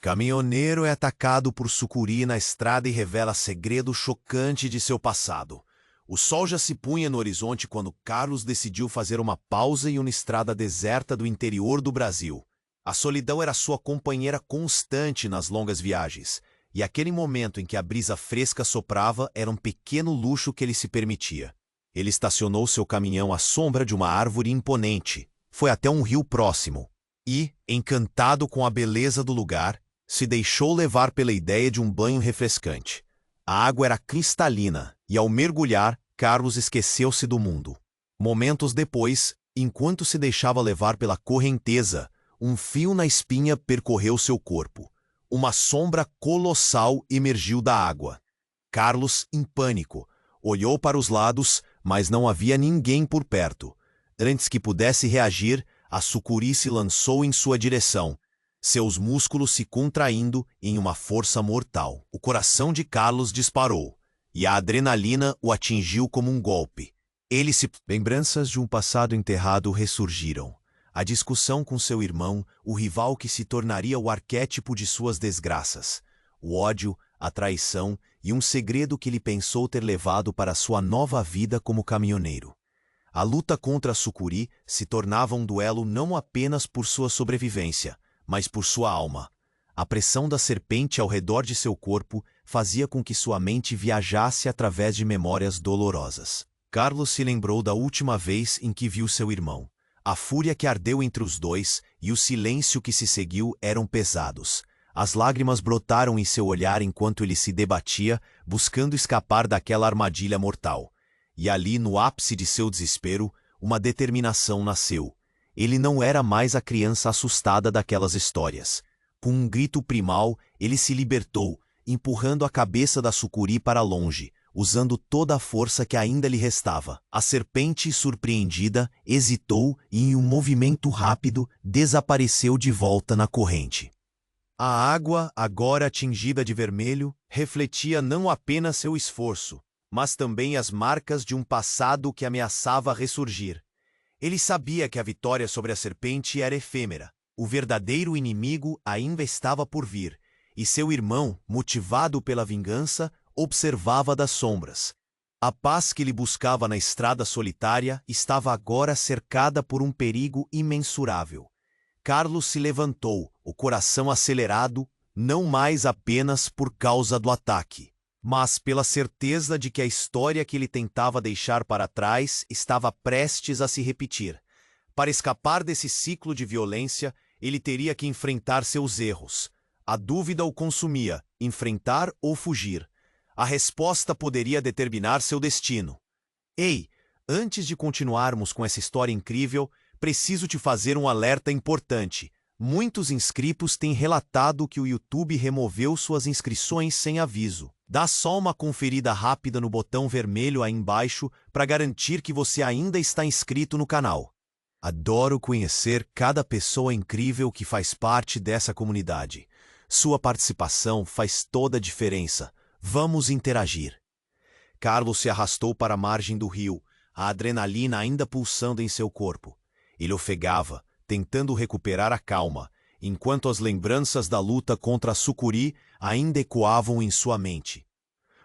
Caminhoneiro é atacado por sucuri na estrada e revela segredo chocante de seu passado. O sol já se punha no horizonte quando Carlos decidiu fazer uma pausa em uma estrada deserta do interior do Brasil. A solidão era sua companheira constante nas longas viagens, e aquele momento em que a brisa fresca soprava era um pequeno luxo que ele se permitia. Ele estacionou seu caminhão à sombra de uma árvore imponente, foi até um rio próximo e, encantado com a beleza do lugar, se deixou levar pela ideia de um banho refrescante. A água era cristalina e, ao mergulhar, Carlos esqueceu-se do mundo. Momentos depois, enquanto se deixava levar pela correnteza, um fio na espinha percorreu seu corpo. Uma sombra colossal emergiu da água. Carlos, em pânico, olhou para os lados, mas não havia ninguém por perto. Antes que pudesse reagir, a sucuri se lançou em sua direção, seus músculos se contraindo em uma força mortal. O coração de Carlos disparou, e a adrenalina o atingiu como um golpe. Lembranças de um passado enterrado ressurgiram. A discussão com seu irmão, o rival que se tornaria o arquétipo de suas desgraças. O ódio, a traição e um segredo que ele pensou ter levado para sua nova vida como caminhoneiro. A luta contra a sucuri se tornava um duelo não apenas por sua sobrevivência, mas por sua alma. A pressão da serpente ao redor de seu corpo fazia com que sua mente viajasse através de memórias dolorosas. Carlos se lembrou da última vez em que viu seu irmão. A fúria que ardeu entre os dois e o silêncio que se seguiu eram pesados. As lágrimas brotaram em seu olhar enquanto ele se debatia, buscando escapar daquela armadilha mortal. E ali, no ápice de seu desespero, uma determinação nasceu. Ele não era mais a criança assustada daquelas histórias. Com um grito primal, ele se libertou, empurrando a cabeça da sucuri para longe, usando toda a força que ainda lhe restava. A serpente, surpreendida, hesitou e, em um movimento rápido, desapareceu de volta na corrente. A água, agora atingida de vermelho, refletia não apenas seu esforço, mas também as marcas de um passado que ameaçava ressurgir. Ele sabia que a vitória sobre a serpente era efêmera. O verdadeiro inimigo ainda estava por vir, e seu irmão, motivado pela vingança, observava das sombras. A paz que ele buscava na estrada solitária estava agora cercada por um perigo imensurável. Carlos se levantou, o coração acelerado, não mais apenas por causa do ataque, mas pela certeza de que a história que ele tentava deixar para trás estava prestes a se repetir. Para escapar desse ciclo de violência, ele teria que enfrentar seus erros. A dúvida o consumia, enfrentar ou fugir. A resposta poderia determinar seu destino. Ei, antes de continuarmos com essa história incrível, preciso te fazer um alerta importante. Muitos inscritos têm relatado que o YouTube removeu suas inscrições sem aviso. Dá só uma conferida rápida no botão vermelho aí embaixo para garantir que você ainda está inscrito no canal. Adoro conhecer cada pessoa incrível que faz parte dessa comunidade. Sua participação faz toda a diferença. Vamos interagir. Carlos se arrastou para a margem do rio, a adrenalina ainda pulsando em seu corpo. Ele ofegava, tentando recuperar a calma, enquanto as lembranças da luta contra a sucuri ainda ecoavam em sua mente.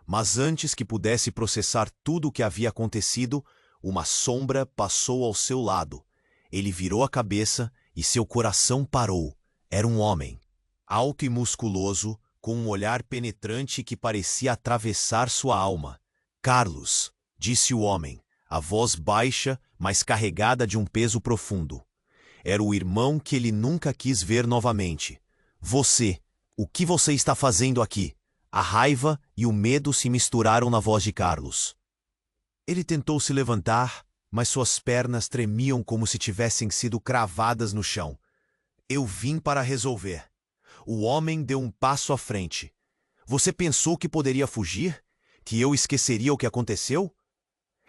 Mas antes que pudesse processar tudo o que havia acontecido, uma sombra passou ao seu lado. Ele virou a cabeça e seu coração parou. Era um homem, alto e musculoso, com um olhar penetrante que parecia atravessar sua alma. "Carlos", disse o homem, a voz baixa, mas carregada de um peso profundo. Era o irmão que ele nunca quis ver novamente. "Você, o que você está fazendo aqui?" A raiva e o medo se misturaram na voz de Carlos. Ele tentou se levantar, mas suas pernas tremiam como se tivessem sido cravadas no chão. "Eu vim para resolver." O homem deu um passo à frente. "Você pensou que poderia fugir? Que eu esqueceria o que aconteceu?"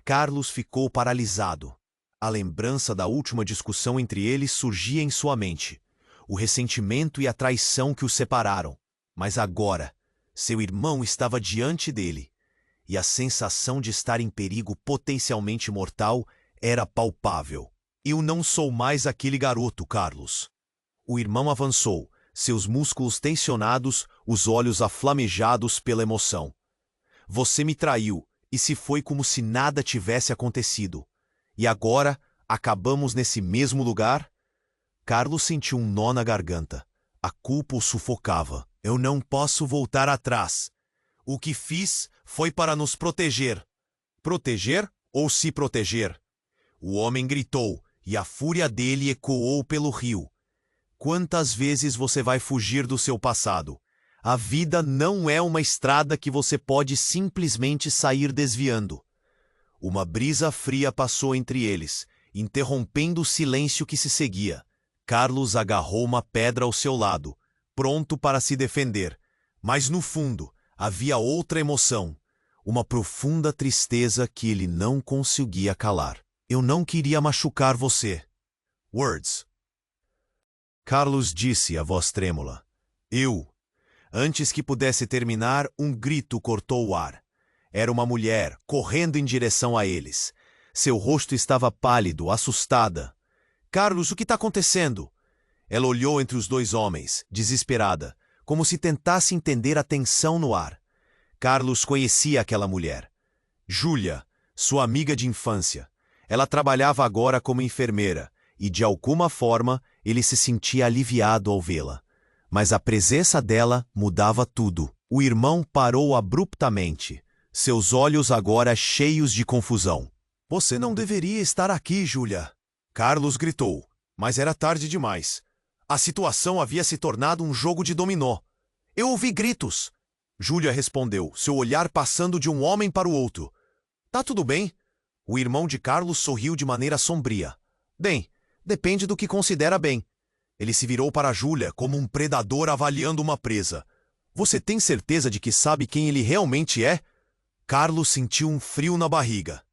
Carlos ficou paralisado. A lembrança da última discussão entre eles surgia em sua mente. O ressentimento e a traição que os separaram. Mas agora, seu irmão estava diante dele. E a sensação de estar em perigo potencialmente mortal era palpável. "Eu não sou mais aquele garoto, Carlos." O irmão avançou, seus músculos tensionados, os olhos aflamejados pela emoção. Você me traiu, e se foi como se nada tivesse acontecido. E agora, acabamos nesse mesmo lugar? Carlos sentiu um nó na garganta. A culpa o sufocava. Eu não posso voltar atrás. O que fiz foi para nos proteger. Proteger ou se proteger? O homem gritou, e a fúria dele ecoou pelo rio. Quantas vezes você vai fugir do seu passado? A vida não é uma estrada que você pode simplesmente sair desviando. Uma brisa fria passou entre eles, interrompendo o silêncio que se seguia. Carlos agarrou uma pedra ao seu lado, pronto para se defender. Mas no fundo, havia outra emoção, uma profunda tristeza que ele não conseguia calar. Eu não queria machucar você. Words. Carlos disse, a voz trêmula. Antes que pudesse terminar, um grito cortou o ar. Era uma mulher, correndo em direção a eles. Seu rosto estava pálido, assustada. Carlos, o que está acontecendo? Ela olhou entre os dois homens, desesperada, como se tentasse entender a tensão no ar. Carlos conhecia aquela mulher. Júlia, sua amiga de infância. Ela trabalhava agora como enfermeira, e de alguma forma ele se sentia aliviado ao vê-la. Mas a presença dela mudava tudo. O irmão parou abruptamente, seus olhos agora cheios de confusão. Você não deveria estar aqui, Júlia. Carlos gritou, mas era tarde demais. A situação havia se tornado um jogo de dominó. Eu ouvi gritos. Júlia respondeu, seu olhar passando de um homem para o outro. Tá tudo bem? O irmão de Carlos sorriu de maneira sombria. Bem, depende do que considera bem. Ele se virou para Júlia como um predador avaliando uma presa. Você tem certeza de que sabe quem ele realmente é? Carlos sentiu um frio na barriga.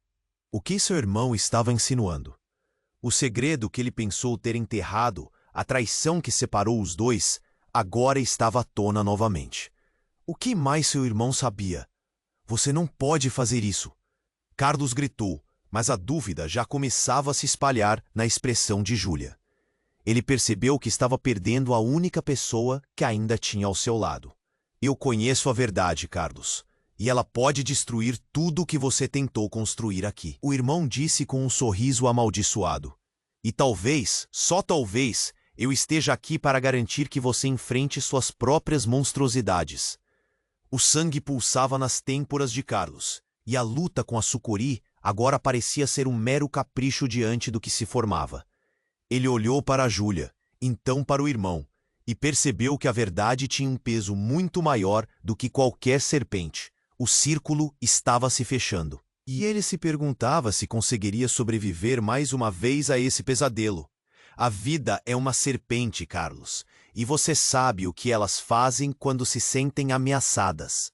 O que seu irmão estava insinuando? O segredo que ele pensou ter enterrado, a traição que separou os dois, agora estava à tona novamente. O que mais seu irmão sabia? Você não pode fazer isso. Carlos gritou, mas a dúvida já começava a se espalhar na expressão de Júlia. Ele percebeu que estava perdendo a única pessoa que ainda tinha ao seu lado. Eu conheço a verdade, Carlos, e ela pode destruir tudo o que você tentou construir aqui. O irmão disse com um sorriso amaldiçoado. E talvez, só talvez, eu esteja aqui para garantir que você enfrente suas próprias monstruosidades. O sangue pulsava nas têmporas de Carlos, e a luta com a sucuri agora parecia ser um mero capricho diante do que se formava. Ele olhou para a Júlia, então para o irmão, e percebeu que a verdade tinha um peso muito maior do que qualquer serpente. O círculo estava se fechando. E ele se perguntava se conseguiria sobreviver mais uma vez a esse pesadelo. A vida é uma serpente, Carlos, e você sabe o que elas fazem quando se sentem ameaçadas.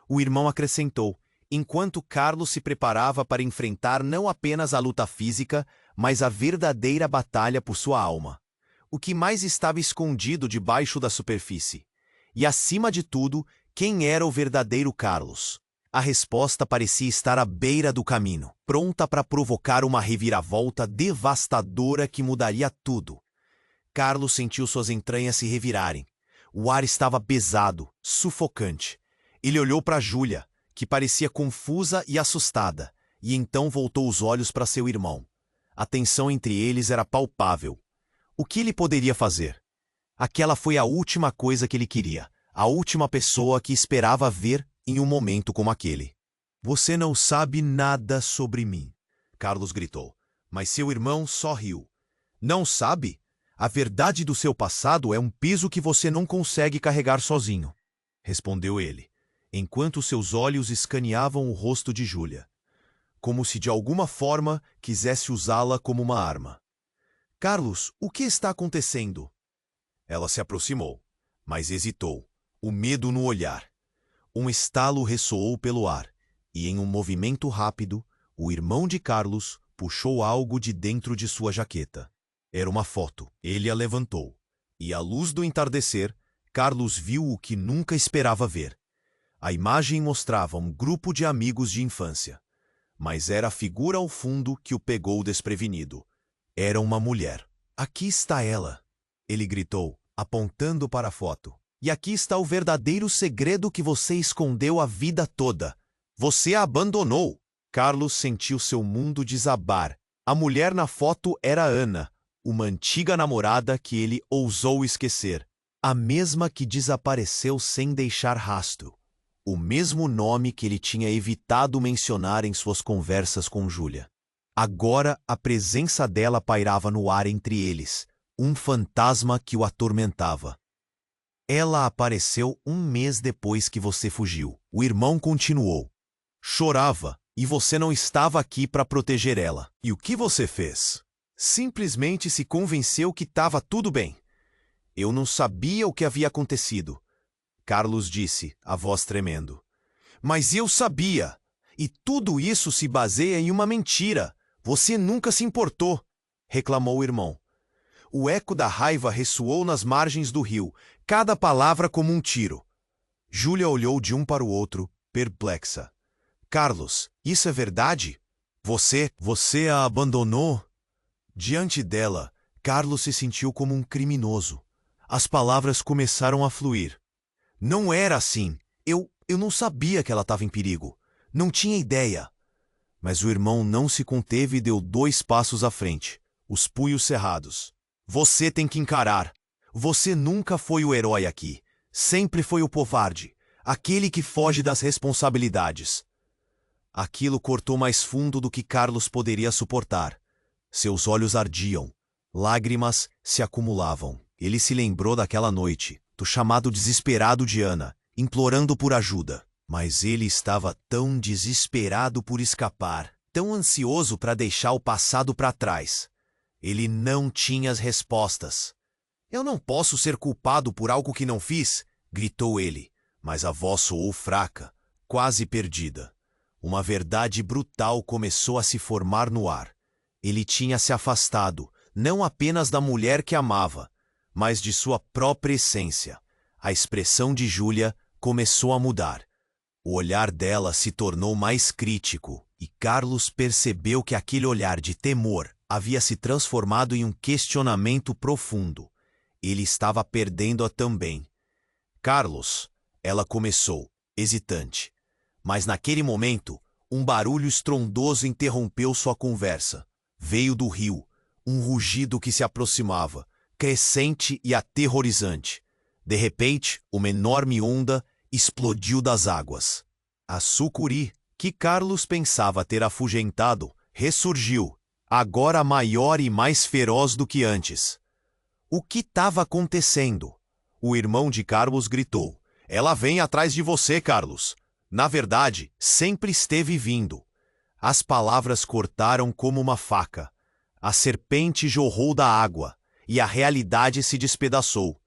O irmão acrescentou, enquanto Carlos se preparava para enfrentar não apenas a luta física, mas a verdadeira batalha por sua alma. O que mais estava escondido debaixo da superfície? E, acima de tudo, quem era o verdadeiro Carlos? A resposta parecia estar à beira do caminho, pronta para provocar uma reviravolta devastadora que mudaria tudo. Carlos sentiu suas entranhas se revirarem. O ar estava pesado, sufocante. Ele olhou para Júlia, que parecia confusa e assustada, e então voltou os olhos para seu irmão. A tensão entre eles era palpável. O que ele poderia fazer? Aquela foi a última coisa que ele queria, a última pessoa que esperava ver em um momento como aquele. Você não sabe nada sobre mim, Carlos gritou, mas seu irmão só riu. Não sabe? A verdade do seu passado é um peso que você não consegue carregar sozinho, respondeu ele, enquanto seus olhos escaneavam o rosto de Júlia, como se de alguma forma quisesse usá-la como uma arma. Carlos, o que está acontecendo? Ela se aproximou, mas hesitou, o medo no olhar. Um estalo ressoou pelo ar, e em um movimento rápido, o irmão de Carlos puxou algo de dentro de sua jaqueta. Era uma foto. Ele a levantou, e à luz do entardecer, Carlos viu o que nunca esperava ver. A imagem mostrava um grupo de amigos de infância, mas era a figura ao fundo que o pegou desprevenido. Era uma mulher. Aqui está ela, ele gritou, apontando para a foto. E aqui está o verdadeiro segredo que você escondeu a vida toda. Você a abandonou. Carlos sentiu seu mundo desabar. A mulher na foto era Ana, uma antiga namorada que ele ousou esquecer. A mesma que desapareceu sem deixar rastro. O mesmo nome que ele tinha evitado mencionar em suas conversas com Júlia. Agora a presença dela pairava no ar entre eles, um fantasma que o atormentava. Ela apareceu um mês depois que você fugiu. O irmão continuou. Chorava, e você não estava aqui para proteger ela. E o que você fez? Simplesmente se convenceu que estava tudo bem. Eu não sabia o que havia acontecido. Carlos disse, a voz tremendo. Mas eu sabia! E tudo isso se baseia em uma mentira. Você nunca se importou, reclamou o irmão. O eco da raiva ressoou nas margens do rio, cada palavra como um tiro. Júlia olhou de um para o outro, perplexa. Carlos, isso é verdade? Você a abandonou? Diante dela, Carlos se sentiu como um criminoso. As palavras começaram a fluir. Não era assim. Eu não sabia que ela estava em perigo. Não tinha ideia. Mas o irmão não se conteve e deu 2 passos à frente, os punhos cerrados. Você tem que encarar. Você nunca foi o herói aqui. Sempre foi o covarde, aquele que foge das responsabilidades. Aquilo cortou mais fundo do que Carlos poderia suportar. Seus olhos ardiam. Lágrimas se acumulavam. Ele se lembrou daquela noite, do chamado desesperado de Ana, implorando por ajuda. Mas ele estava tão desesperado por escapar, tão ansioso para deixar o passado para trás. Ele não tinha as respostas. Eu não posso ser culpado por algo que não fiz, gritou ele, mas a voz soou fraca, quase perdida. Uma verdade brutal começou a se formar no ar. Ele tinha se afastado, não apenas da mulher que amava, mas de sua própria essência. A expressão de Júlia começou a mudar. O olhar dela se tornou mais crítico, e Carlos percebeu que aquele olhar de temor havia se transformado em um questionamento profundo. Ele estava perdendo-a também. Carlos, ela começou, hesitante. Mas naquele momento, um barulho estrondoso interrompeu sua conversa. Veio do rio, um rugido que se aproximava, crescente e aterrorizante. De repente, uma enorme onda explodiu das águas. A sucuri, que Carlos pensava ter afugentado, ressurgiu, agora maior e mais feroz do que antes. O que estava acontecendo? O irmão de Carlos gritou. Ela vem atrás de você, Carlos. Na verdade, sempre esteve vindo. As palavras cortaram como uma faca. A serpente jorrou da água, e a realidade se despedaçou.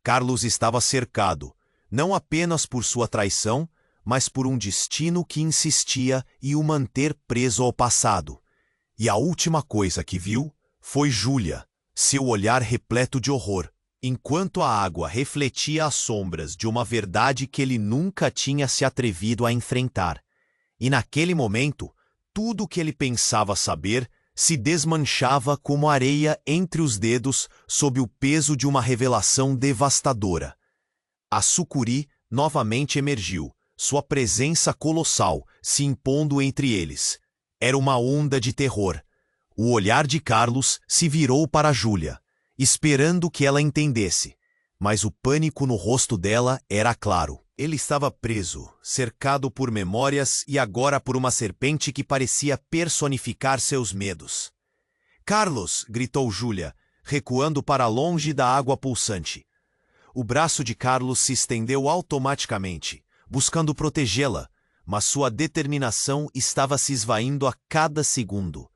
Carlos estava cercado, não apenas por sua traição, mas por um destino que insistia em o manter preso ao passado. E a última coisa que viu foi Júlia, seu olhar repleto de horror, enquanto a água refletia as sombras de uma verdade que ele nunca tinha se atrevido a enfrentar. E naquele momento, tudo o que ele pensava saber se desmanchava como areia entre os dedos sob o peso de uma revelação devastadora. A sucuri novamente emergiu, sua presença colossal se impondo entre eles. Era uma onda de terror. O olhar de Carlos se virou para Júlia, esperando que ela entendesse. Mas o pânico no rosto dela era claro. Ele estava preso, cercado por memórias e agora por uma serpente que parecia personificar seus medos. Carlos! Gritou Júlia, recuando para longe da água pulsante. O braço de Carlos se estendeu automaticamente, buscando protegê-la, mas sua determinação estava se esvaindo a cada segundo.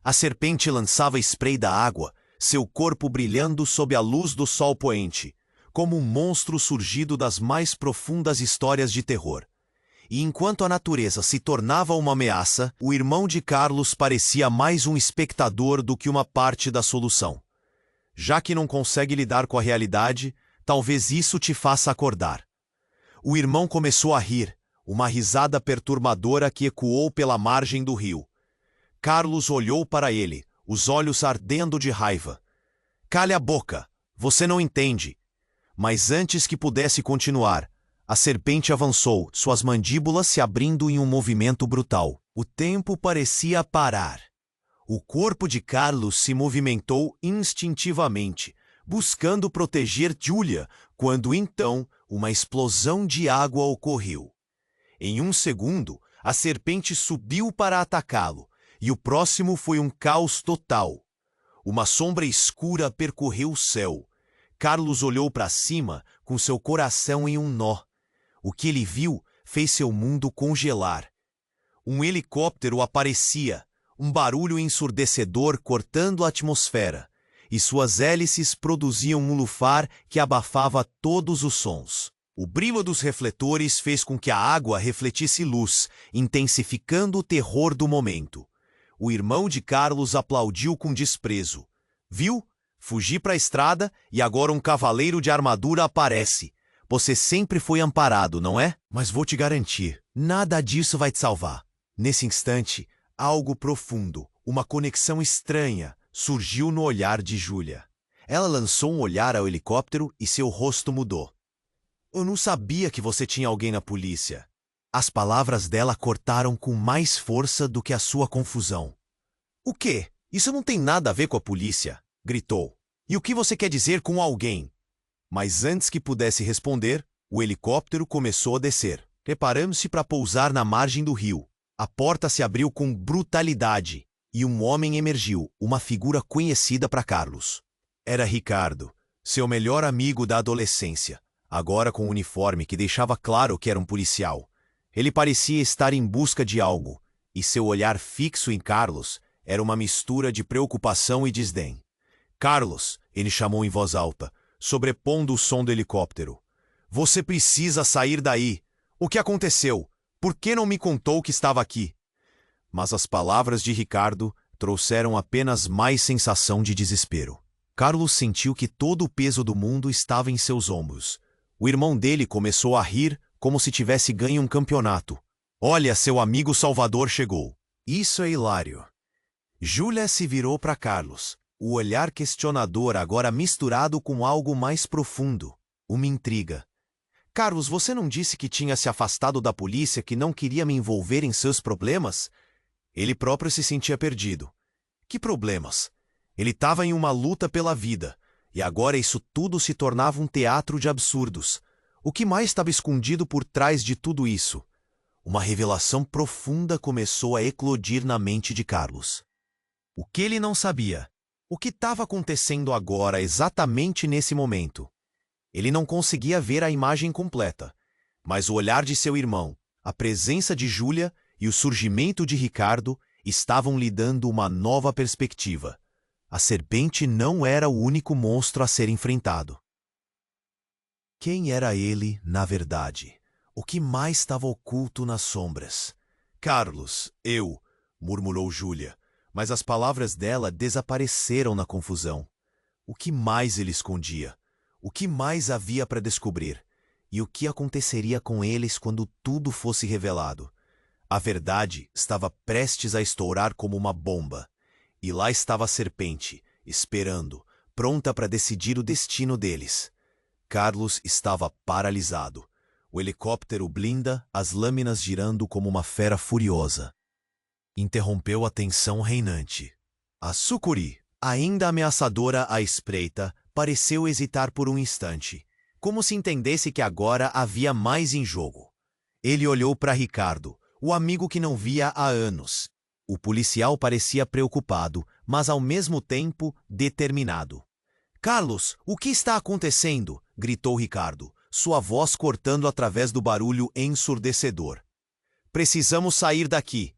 A serpente lançava spray da água, seu corpo brilhando sob a luz do sol poente, como um monstro surgido das mais profundas histórias de terror. E enquanto a natureza se tornava uma ameaça, o irmão de Carlos parecia mais um espectador do que uma parte da solução. Já que não consegue lidar com a realidade, talvez isso te faça acordar. O irmão começou a rir, uma risada perturbadora que ecoou pela margem do rio. Carlos olhou para ele, os olhos ardendo de raiva. Cale a boca! Você não entende. Mas antes que pudesse continuar, a serpente avançou, suas mandíbulas se abrindo em um movimento brutal. O tempo parecia parar. O corpo de Carlos se movimentou instintivamente, buscando proteger Julia, quando então uma explosão de água ocorreu. Em um segundo, a serpente subiu para atacá-lo, e o próximo foi um caos total. Uma sombra escura percorreu o céu. Carlos olhou para cima com seu coração em um nó. O que ele viu fez seu mundo congelar. Um helicóptero aparecia, um barulho ensurdecedor cortando a atmosfera, e suas hélices produziam um lufar que abafava todos os sons. O brilho dos refletores fez com que a água refletisse luz, intensificando o terror do momento. O irmão de Carlos aplaudiu com desprezo. Viu? Fugi para a estrada e agora um cavaleiro de armadura aparece. Você sempre foi amparado, não é? Mas vou te garantir, nada disso vai te salvar. Nesse instante, algo profundo, uma conexão estranha, surgiu no olhar de Julia. Ela lançou um olhar ao helicóptero e seu rosto mudou. Eu não sabia que você tinha alguém na polícia. As palavras dela cortaram com mais força do que a sua confusão. O quê? Isso não tem nada a ver com a polícia, gritou. E o que você quer dizer com alguém? Mas antes que pudesse responder, o helicóptero começou a descer, preparando-se para pousar na margem do rio. A porta se abriu com brutalidade e um homem emergiu, uma figura conhecida para Carlos. Era Ricardo, seu melhor amigo da adolescência, agora com um uniforme que deixava claro que era um policial. Ele parecia estar em busca de algo, e seu olhar fixo em Carlos era uma mistura de preocupação e desdém. Carlos, ele chamou em voz alta, sobrepondo o som do helicóptero. Você precisa sair daí. O que aconteceu? Por que não me contou que estava aqui? Mas as palavras de Ricardo trouxeram apenas mais sensação de desespero. Carlos sentiu que todo o peso do mundo estava em seus ombros. O irmão dele começou a rir como se tivesse ganho um campeonato. Olha, seu amigo Salvador chegou. Isso é hilário. Julia se virou para Carlos, o olhar questionador agora misturado com algo mais profundo, uma intriga. Carlos, você não disse que tinha se afastado da polícia, que não queria me envolver em seus problemas? Ele próprio se sentia perdido. Que problemas? Ele estava em uma luta pela vida, e agora isso tudo se tornava um teatro de absurdos. O que mais estava escondido por trás de tudo isso? Uma revelação profunda começou a eclodir na mente de Carlos. O que ele não sabia? O que estava acontecendo agora, exatamente nesse momento? Ele não conseguia ver a imagem completa, mas o olhar de seu irmão, a presença de Julia e o surgimento de Ricardo estavam lhe dando uma nova perspectiva. A serpente não era o único monstro a ser enfrentado. Quem era ele, na verdade? O que mais estava oculto nas sombras? Carlos, murmurou Julia, mas as palavras dela desapareceram na confusão. O que mais ele escondia? O que mais havia para descobrir? E o que aconteceria com eles quando tudo fosse revelado? A verdade estava prestes a estourar como uma bomba. E lá estava a serpente, esperando, pronta para decidir o destino deles. Carlos estava paralisado. O helicóptero blinda, as lâminas girando como uma fera furiosa. Interrompeu a tensão reinante. A sucuri, ainda ameaçadora à espreita, pareceu hesitar por um instante, como se entendesse que agora havia mais em jogo. Ele olhou para Ricardo, o amigo que não via há anos. O policial parecia preocupado, mas ao mesmo tempo determinado. Carlos, o que está acontecendo? Gritou Ricardo, sua voz cortando através do barulho ensurdecedor. Precisamos sair daqui.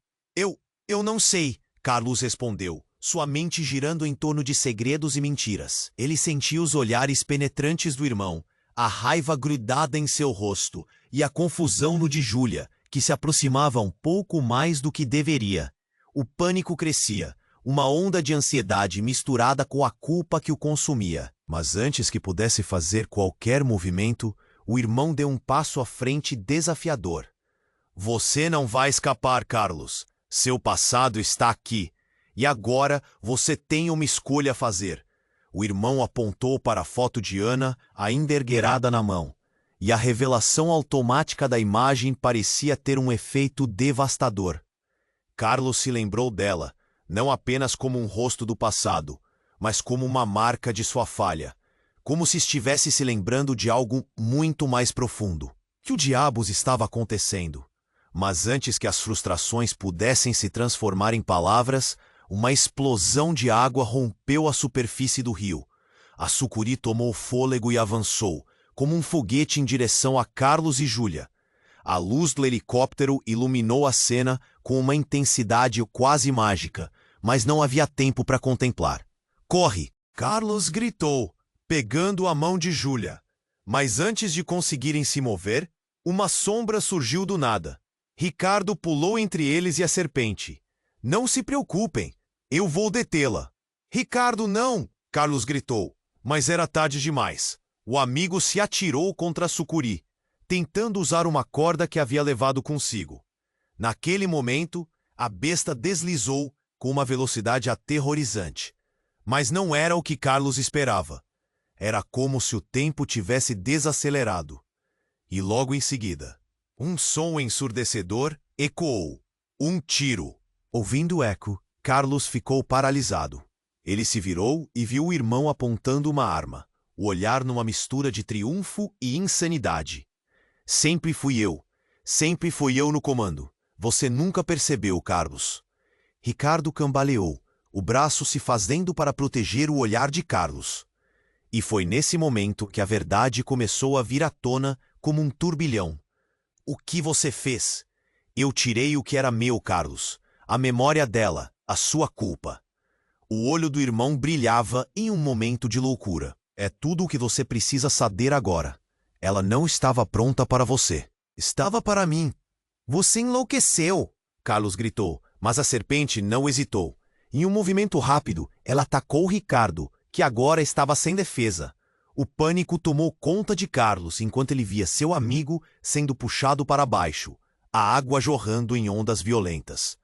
Eu não sei, Carlos respondeu, sua mente girando em torno de segredos e mentiras. Ele sentia os olhares penetrantes do irmão, a raiva grudada em seu rosto e a confusão no de Julia, que se aproximava um pouco mais do que deveria. O pânico crescia, uma onda de ansiedade misturada com a culpa que o consumia. Mas antes que pudesse fazer qualquer movimento, o irmão deu um passo à frente desafiador. Você não vai escapar, Carlos. Seu passado está aqui. E agora você tem uma escolha a fazer. O irmão apontou para a foto de Ana, ainda erguerada na mão, e a revelação automática da imagem parecia ter um efeito devastador. Carlos se lembrou dela, não apenas como um rosto do passado, mas como uma marca de sua falha, como se estivesse se lembrando de algo muito mais profundo. Que o diabos estava acontecendo? Mas antes que as frustrações pudessem se transformar em palavras, uma explosão de água rompeu a superfície do rio. A sucuri tomou fôlego e avançou, como um foguete em direção a Carlos e Júlia. A luz do helicóptero iluminou a cena com uma intensidade quase mágica, mas não havia tempo para contemplar. "Corre!" Carlos gritou, pegando a mão de Júlia. Mas antes de conseguirem se mover, uma sombra surgiu do nada. Ricardo pulou entre eles e a serpente. "Não se preocupem, eu vou detê-la." "Ricardo, não!" Carlos gritou, mas era tarde demais. O amigo se atirou contra a sucuri, tentando usar uma corda que havia levado consigo. Naquele momento, a besta deslizou com uma velocidade aterrorizante. Mas não era o que Carlos esperava. Era como se o tempo tivesse desacelerado. E logo em seguida, um som ensurdecedor ecoou. Um tiro. Ouvindo o eco, Carlos ficou paralisado. Ele se virou e viu o irmão apontando uma arma, o olhar numa mistura de triunfo e insanidade. Sempre fui eu no comando. Você nunca percebeu, Carlos." Ricardo cambaleou, o braço se fazendo para proteger o olhar de Carlos. E foi nesse momento que a verdade começou a vir à tona como um turbilhão. "O que você fez?" "Eu tirei o que era meu, Carlos. A memória dela, a sua culpa." O olho do irmão brilhava em um momento de loucura. "É tudo o que você precisa saber agora. Ela não estava pronta para você. Estava para mim." "Você enlouqueceu!" Carlos gritou, mas a serpente não hesitou. Em um movimento rápido, ela atacou Ricardo, que agora estava sem defesa. O pânico tomou conta de Carlos enquanto ele via seu amigo sendo puxado para baixo, a água jorrando em ondas violentas.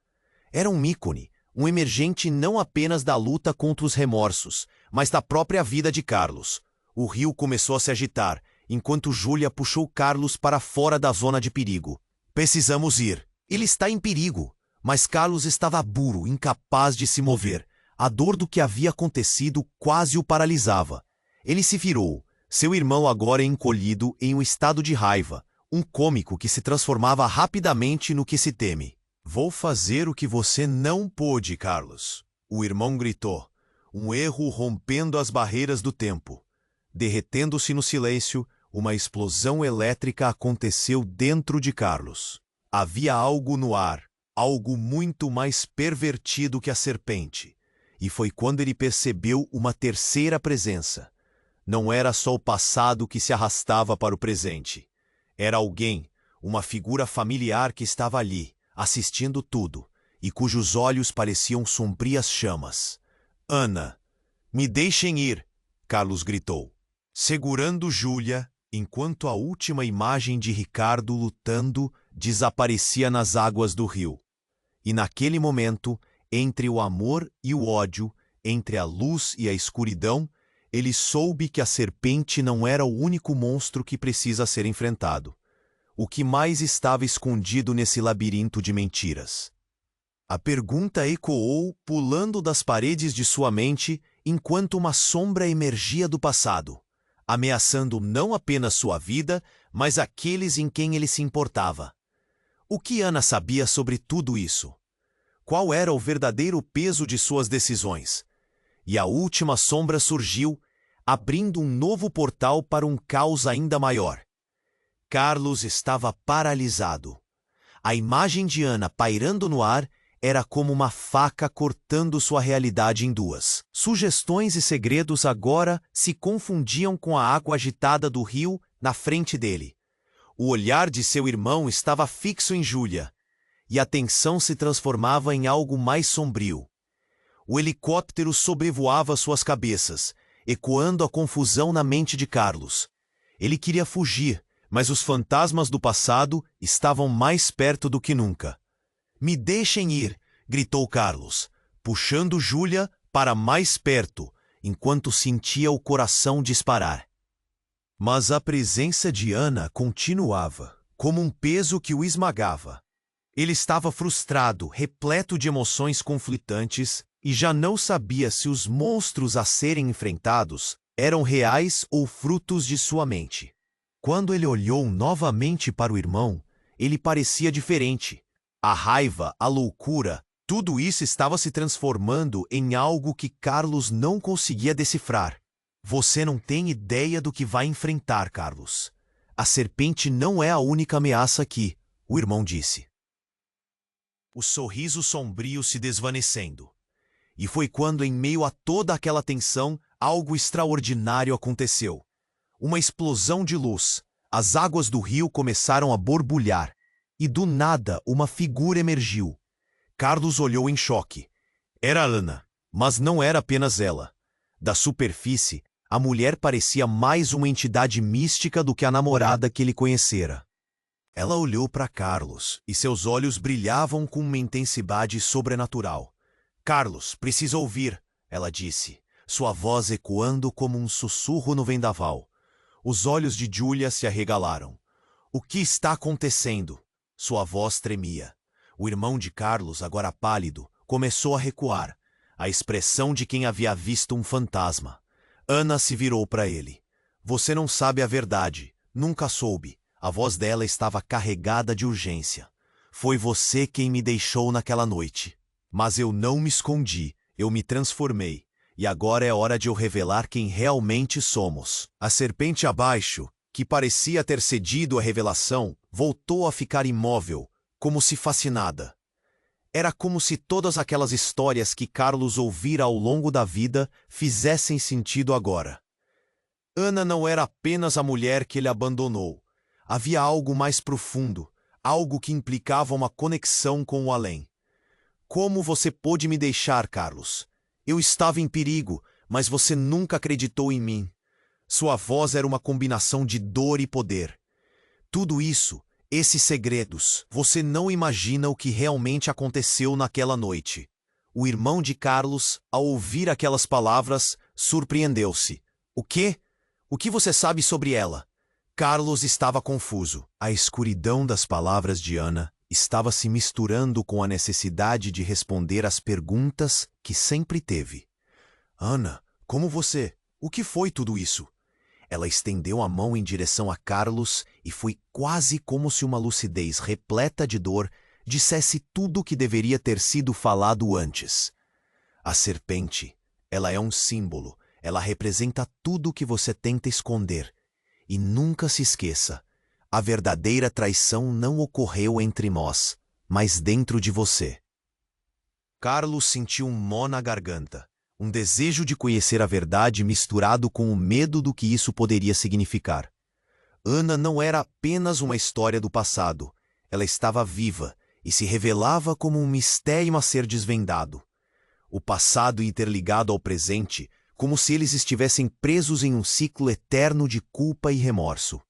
Era um ícone, um emergente não apenas da luta contra os remorsos, mas da própria vida de Carlos. O rio começou a se agitar, enquanto Júlia puxou Carlos para fora da zona de perigo. "Precisamos ir. Ele está em perigo." Mas Carlos estava burro, incapaz de se mover. A dor do que havia acontecido quase o paralisava. Ele se virou, seu irmão agora encolhido em um estado de raiva, um cômico que se transformava rapidamente no que se teme. "Vou fazer o que você não pôde, Carlos." O irmão gritou, um erro rompendo as barreiras do tempo. Derretendo-se no silêncio, uma explosão elétrica aconteceu dentro de Carlos. Havia algo no ar, algo muito mais pervertido que a serpente. E foi quando ele percebeu uma terceira presença. Não era só o passado que se arrastava para o presente. Era alguém, uma figura familiar que estava ali, assistindo tudo, e cujos olhos pareciam sombrias chamas. "Ana, me deixem ir!" Carlos gritou, segurando Júlia, enquanto a última imagem de Ricardo lutando desaparecia nas águas do rio. E naquele momento, entre o amor e o ódio, entre a luz e a escuridão, ele soube que a serpente não era o único monstro que precisa ser enfrentado. O que mais estava escondido nesse labirinto de mentiras? A pergunta ecoou, pulando das paredes de sua mente, enquanto uma sombra emergia do passado, ameaçando não apenas sua vida, mas aqueles em quem ele se importava. O que Ana sabia sobre tudo isso? Qual era o verdadeiro peso de suas decisões? E a última sombra surgiu, abrindo um novo portal para um caos ainda maior. Carlos estava paralisado. A imagem de Ana pairando no ar era como uma faca cortando sua realidade em duas. Sugestões e segredos agora se confundiam com a água agitada do rio na frente dele. O olhar de seu irmão estava fixo em Júlia, e a tensão se transformava em algo mais sombrio. O helicóptero sobrevoava suas cabeças, ecoando a confusão na mente de Carlos. Ele queria fugir, mas os fantasmas do passado estavam mais perto do que nunca. "Me deixem ir!" gritou Carlos, puxando Júlia para mais perto, enquanto sentia o coração disparar. Mas a presença de Ana continuava, como um peso que o esmagava. Ele estava frustrado, repleto de emoções conflitantes, e já não sabia se os monstros a serem enfrentados eram reais ou frutos de sua mente. Quando ele olhou novamente para o irmão, ele parecia diferente. A raiva, a loucura, tudo isso estava se transformando em algo que Carlos não conseguia decifrar. Você não tem ideia do que vai enfrentar, Carlos. A serpente não é a única ameaça aqui, o irmão disse. O sorriso sombrio se desvanecendo. E foi quando, em meio a toda aquela tensão, algo extraordinário aconteceu. Uma explosão de luz. As águas do rio começaram a borbulhar. E do nada, uma figura emergiu. Carlos olhou em choque. Era Ana, mas não era apenas ela. Da superfície, a mulher parecia mais uma entidade mística do que a namorada que ele conhecera. Ela olhou para Carlos e seus olhos brilhavam com uma intensidade sobrenatural. Carlos, precisa ouvir, ela disse, sua voz ecoando como um sussurro no vendaval. Os olhos de Julia se arregalaram. O que está acontecendo? Sua voz tremia. O irmão de Carlos, agora pálido, começou a recuar, a expressão de quem havia visto um fantasma. Ana se virou para ele. Você não sabe a verdade. Nunca soube. A voz dela estava carregada de urgência. Foi você quem me deixou naquela noite. Mas eu não me escondi. Eu me transformei. E agora é hora de eu revelar quem realmente somos. A serpente abaixo, que parecia ter cedido à revelação, voltou a ficar imóvel, como se fascinada. Era como se todas aquelas histórias que Carlos ouvira ao longo da vida fizessem sentido agora. Ana não era apenas a mulher que ele abandonou. Havia algo mais profundo, algo que implicava uma conexão com o além. Como você pôde me deixar, Carlos? Eu estava em perigo, mas você nunca acreditou em mim. Sua voz era uma combinação de dor e poder. Tudo isso, esses segredos, você não imagina o que realmente aconteceu naquela noite. O irmão de Carlos, ao ouvir aquelas palavras, surpreendeu-se. O quê? O que você sabe sobre ela? Carlos estava confuso. A escuridão das palavras de Ana estava se misturando com a necessidade de responder às perguntas que sempre teve. Ana, como você? O que foi tudo isso? Ela estendeu a mão em direção a Carlos e foi quase como se uma lucidez repleta de dor dissesse tudo o que deveria ter sido falado antes. A serpente, ela é um símbolo, ela representa tudo o que você tenta esconder. E nunca se esqueça, a verdadeira traição não ocorreu entre nós, mas dentro de você. Carlos sentiu um nó na garganta. Um desejo de conhecer a verdade misturado com o medo do que isso poderia significar. Ana não era apenas uma história do passado. Ela estava viva e se revelava como um mistério a ser desvendado. O passado interligado ao presente, como se eles estivessem presos em um ciclo eterno de culpa e remorso.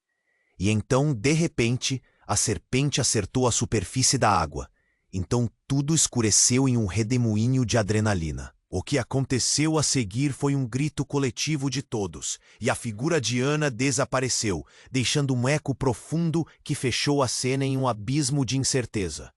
E então, de repente, a serpente acertou a superfície da água. Então tudo escureceu em um redemoinho de adrenalina. O que aconteceu a seguir foi um grito coletivo de todos, e a figura de Ana desapareceu, deixando um eco profundo que fechou a cena em um abismo de incerteza.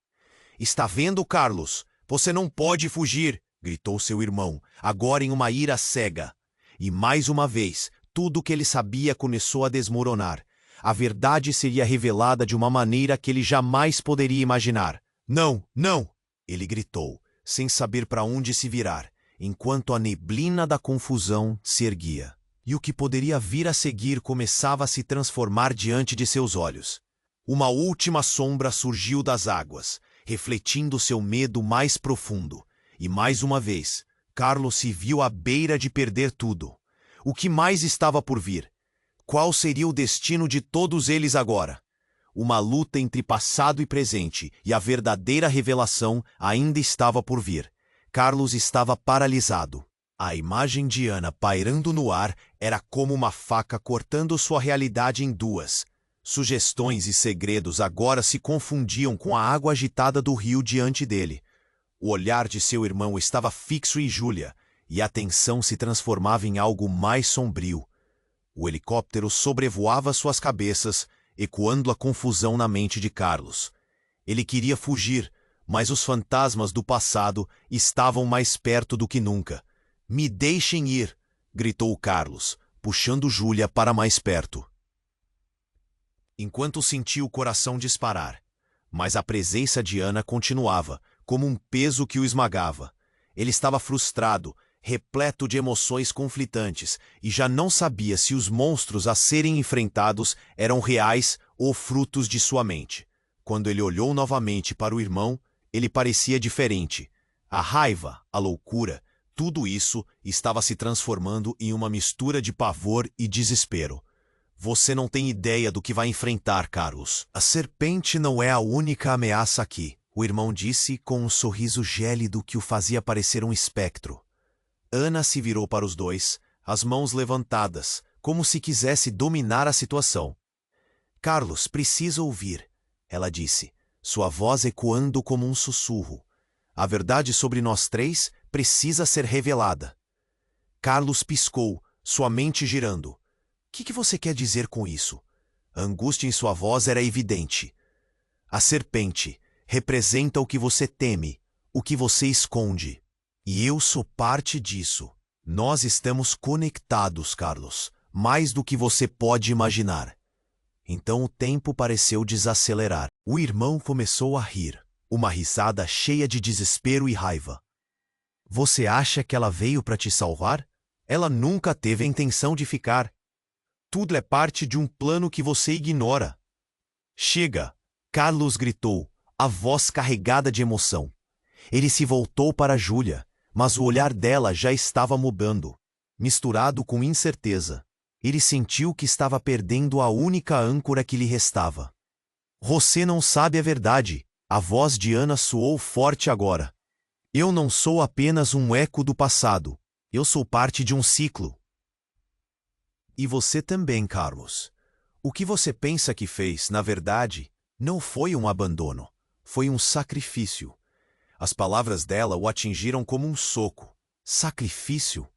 Está vendo, Carlos? Você não pode fugir! Gritou seu irmão, agora em uma ira cega. E mais uma vez, tudo o que ele sabia começou a desmoronar. A verdade seria revelada de uma maneira que ele jamais poderia imaginar. Não, não! Ele gritou, sem saber para onde se virar, enquanto a neblina da confusão se erguia. E o que poderia vir a seguir começava a se transformar diante de seus olhos. Uma última sombra surgiu das águas, refletindo seu medo mais profundo. E mais uma vez, Carlos se viu à beira de perder tudo. O que mais estava por vir? Qual seria o destino de todos eles agora? Uma luta entre passado e presente, e a verdadeira revelação ainda estava por vir. Carlos estava paralisado. A imagem de Ana pairando no ar era como uma faca cortando sua realidade em duas. Sugestões e segredos agora se confundiam com a água agitada do rio diante dele. O olhar de seu irmão estava fixo em Julia, e a tensão se transformava em algo mais sombrio. O helicóptero sobrevoava suas cabeças, ecoando a confusão na mente de Carlos. Ele queria fugir, mas os fantasmas do passado estavam mais perto do que nunca. "Me deixem ir!" gritou Carlos, puxando Júlia para mais perto. Enquanto sentia o coração disparar, mas a presença de Ana continuava, como um peso que o esmagava. Ele estava frustrado, repleto de emoções conflitantes, e já não sabia se os monstros a serem enfrentados eram reais ou frutos de sua mente. Quando ele olhou novamente para o irmão, ele parecia diferente. A raiva, a loucura, tudo isso estava se transformando em uma mistura de pavor e desespero. "Você não tem ideia do que vai enfrentar, Carlos. A serpente não é a única ameaça aqui", o irmão disse com um sorriso gélido que o fazia parecer um espectro. Ana se virou para os dois, as mãos levantadas, como se quisesse dominar a situação. "Carlos precisa ouvir", ela disse, sua voz ecoando como um sussurro. "A verdade sobre nós três precisa ser revelada." Carlos piscou, sua mente girando. "O que você quer dizer com isso?" A angústia em sua voz era evidente. "A serpente representa o que você teme, o que você esconde. E eu sou parte disso. Nós estamos conectados, Carlos, mais do que você pode imaginar." Então o tempo pareceu desacelerar. O irmão começou a rir, uma risada cheia de desespero e raiva. "Você acha que ela veio para te salvar? Ela nunca teve a intenção de ficar. Tudo é parte de um plano que você ignora." "Chega!" Carlos gritou, a voz carregada de emoção. Ele se voltou para Júlia, mas o olhar dela já estava mudando, misturado com incerteza. Ele sentiu que estava perdendo a única âncora que lhe restava. "Você não sabe a verdade." A voz de Ana soou forte agora. "Eu não sou apenas um eco do passado. Eu sou parte de um ciclo." "E você também, Carlos. O que você pensa que fez, na verdade, não foi um abandono. Foi um sacrifício." As palavras dela o atingiram como um soco. "Sacrifício?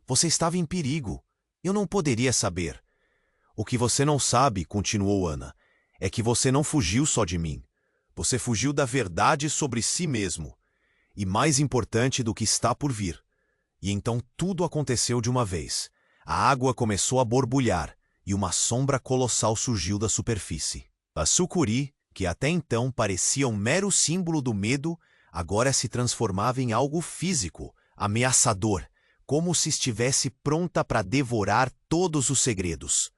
Você estava em perigo. Eu não poderia saber." "O que você não sabe", continuou Ana, "é que você não fugiu só de mim. Você fugiu da verdade sobre si mesmo. E mais importante do que está por vir." E então tudo aconteceu de uma vez. A água começou a borbulhar e uma sombra colossal surgiu da superfície. A sucuri, que até então parecia um mero símbolo do medo, agora se transformava em algo físico, ameaçador, como se estivesse pronta para devorar todos os segredos.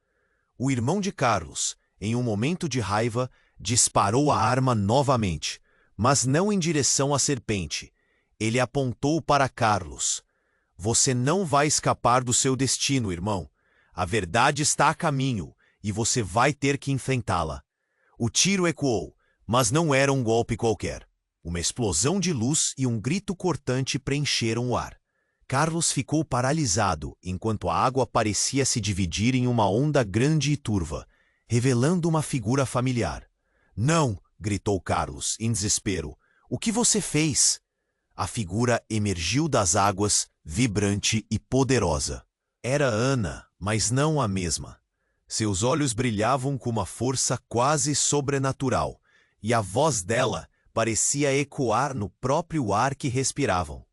O irmão de Carlos, em um momento de raiva, disparou a arma novamente, mas não em direção à serpente. Ele apontou para Carlos. "Você não vai escapar do seu destino, irmão. A verdade está a caminho, e você vai ter que enfrentá-la." O tiro ecoou, mas não era um golpe qualquer. Uma explosão de luz e um grito cortante preencheram o ar. Carlos ficou paralisado enquanto a água parecia se dividir em uma onda grande e turva, revelando uma figura familiar. "Não!" gritou Carlos, em desespero. "O que você fez?" A figura emergiu das águas, vibrante e poderosa. Era Ana, mas não a mesma. Seus olhos brilhavam com uma força quase sobrenatural, e a voz dela parecia ecoar no próprio ar que respiravam.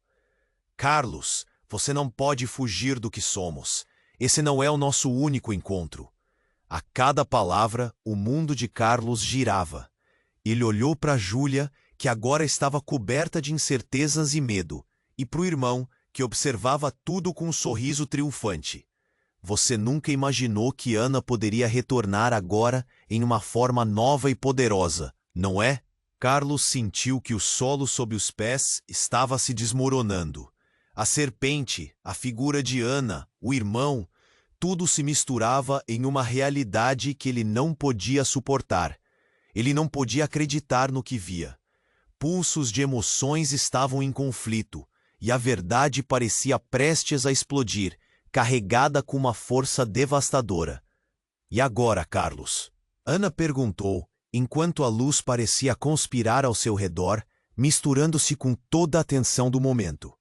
"Carlos, você não pode fugir do que somos. Esse não é o nosso único encontro." A cada palavra, o mundo de Carlos girava. Ele olhou para Júlia, que agora estava coberta de incertezas e medo, e para o irmão, que observava tudo com um sorriso triunfante. Você nunca imaginou que Ana poderia retornar agora em uma forma nova e poderosa, não é? Carlos sentiu que o solo sob os pés estava se desmoronando. A serpente, a figura de Ana, o irmão, tudo se misturava em uma realidade que ele não podia suportar. Ele não podia acreditar no que via. Pulsos de emoções estavam em conflito, e a verdade parecia prestes a explodir, carregada com uma força devastadora. "E agora, Carlos?" Ana perguntou, enquanto a luz parecia conspirar ao seu redor, misturando-se com toda a tensão do momento.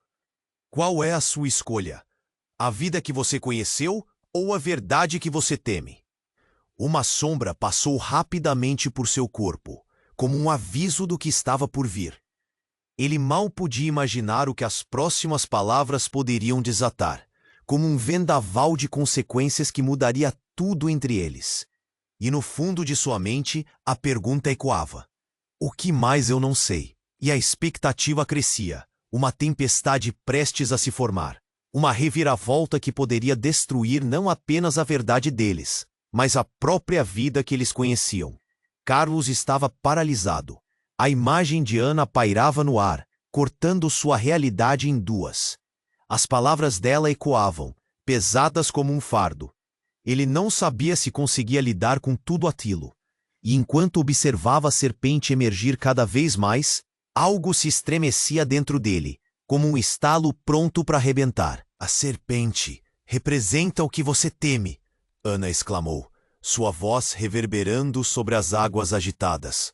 Qual é a sua escolha? A vida que você conheceu ou a verdade que você teme? Uma sombra passou rapidamente por seu corpo, como um aviso do que estava por vir. Ele mal podia imaginar o que as próximas palavras poderiam desatar, como um vendaval de consequências que mudaria tudo entre eles. E no fundo de sua mente, a pergunta ecoava: o que mais eu não sei? E a expectativa crescia, uma tempestade prestes a se formar, uma reviravolta que poderia destruir não apenas a verdade deles, mas a própria vida que eles conheciam. Carlos estava paralisado. A imagem de Ana pairava no ar, cortando sua realidade em duas. As palavras dela ecoavam, pesadas como um fardo. Ele não sabia se conseguia lidar com tudo aquilo. E enquanto observava a serpente emergir cada vez mais, algo se estremecia dentro dele, como um estalo pronto para arrebentar. A serpente representa o que você teme, Ana exclamou, sua voz reverberando sobre as águas agitadas.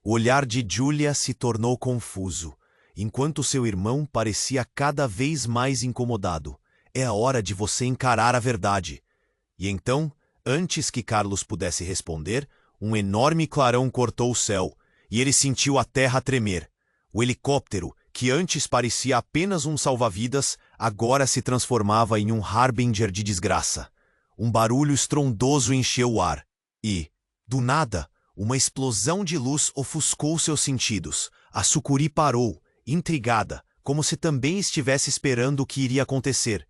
O olhar de Julia se tornou confuso, enquanto seu irmão parecia cada vez mais incomodado. É a hora de você encarar a verdade. E então, antes que Carlos pudesse responder, um enorme clarão cortou o céu, e ele sentiu a terra tremer. O helicóptero, que antes parecia apenas um salva-vidas, agora se transformava em um harbinger de desgraça. Um barulho estrondoso encheu o ar. E, do nada, uma explosão de luz ofuscou seus sentidos. A sucuri parou, intrigada, como se também estivesse esperando o que iria acontecer.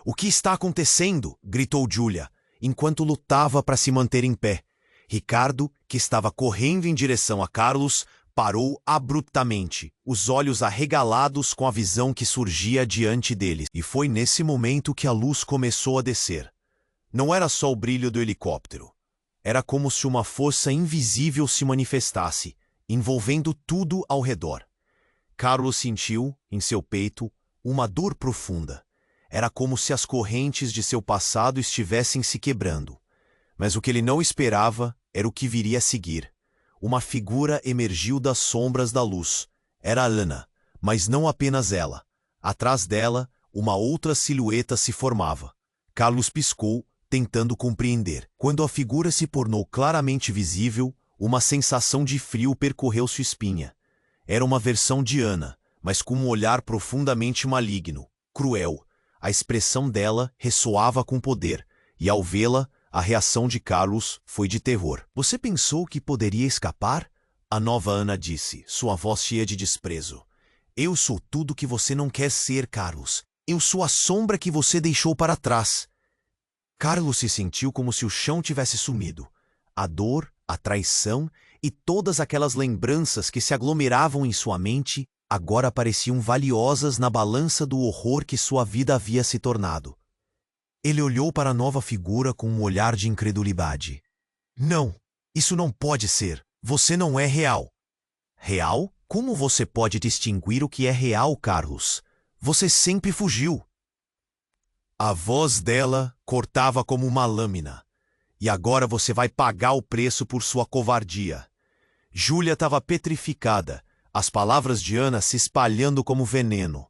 "O que está acontecendo?" gritou Julia, enquanto lutava para se manter em pé. Ricardo, que estava correndo em direção a Carlos, parou abruptamente, os olhos arregalados com a visão que surgia diante deles. E foi nesse momento que a luz começou a descer. Não era só o brilho do helicóptero. Era como se uma força invisível se manifestasse, envolvendo tudo ao redor. Carlos sentiu, em seu peito, uma dor profunda. Era como se as correntes de seu passado estivessem se quebrando. Mas o que ele não esperava era o que viria a seguir. Uma figura emergiu das sombras da luz. Era Ana, mas não apenas ela. Atrás dela, uma outra silhueta se formava. Carlos piscou, tentando compreender. Quando a figura se tornou claramente visível, uma sensação de frio percorreu sua espinha. Era uma versão de Ana, mas com um olhar profundamente maligno, cruel. A expressão dela ressoava com poder, e ao vê-la, a reação de Carlos foi de terror. "Você pensou que poderia escapar?" A nova Ana disse, sua voz cheia de desprezo. "Eu sou tudo que você não quer ser, Carlos. Eu sou a sombra que você deixou para trás." Carlos se sentiu como se o chão tivesse sumido. A dor, a traição e todas aquelas lembranças que se aglomeravam em sua mente agora pareciam valiosas na balança do horror que sua vida havia se tornado. Ele olhou para a nova figura com um olhar de incredulidade. "Não, isso não pode ser. Você não é real." "Real? Como você pode distinguir o que é real, Carlos? Você sempre fugiu." A voz dela cortava como uma lâmina. "E agora você vai pagar o preço por sua covardia." Júlia estava petrificada, as palavras de Ana se espalhando como veneno.